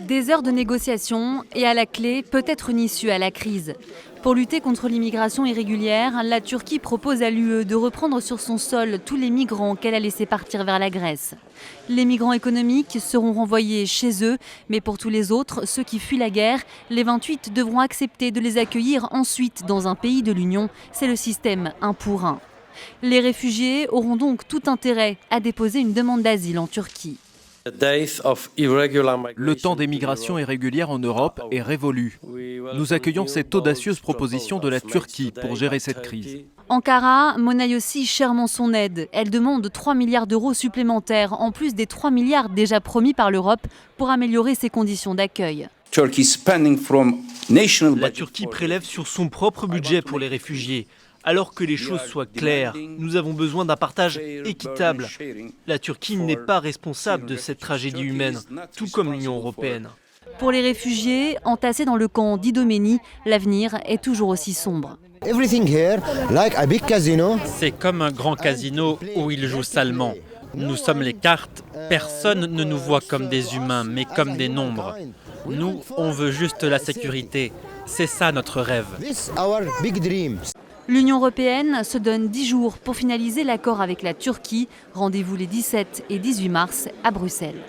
Des heures de négociation et à la clé, peut-être une issue à la crise. Pour lutter contre l'immigration irrégulière, la Turquie propose à l'UE de reprendre sur son sol tous les migrants qu'elle a laissés partir vers la Grèce. Les migrants économiques seront renvoyés chez eux, mais pour tous les autres, ceux qui fuient la guerre, les 28 devront accepter de les accueillir ensuite dans un pays de l'Union. C'est le système 1 pour 1. Les réfugiés auront donc tout intérêt à déposer une demande d'asile en Turquie. Le temps des migrations irrégulières en Europe est révolu. Nous accueillons cette audacieuse proposition de la Turquie pour gérer cette crise. Ankara monnaie aussi chèrement son aide. Elle demande 3 milliards d'euros supplémentaires, en plus des 3 milliards déjà promis par l'Europe pour améliorer ses conditions d'accueil. La Turquie prélève sur son propre budget pour les réfugiés. Alors que les choses soient claires, nous avons besoin d'un partage équitable. La Turquie n'est pas responsable de cette tragédie humaine, tout comme l'Union européenne. Pour les réfugiés entassés dans le camp d'Idomeni, l'avenir est toujours aussi sombre. C'est comme un grand casino où ils jouent salement. Nous sommes les cartes, personne ne nous voit comme des humains, mais comme des nombres. Nous, on veut juste la sécurité. C'est ça notre rêve. L'Union européenne se donne 10 jours pour finaliser l'accord avec la Turquie. Rendez-vous les 17 et 18 mars à Bruxelles.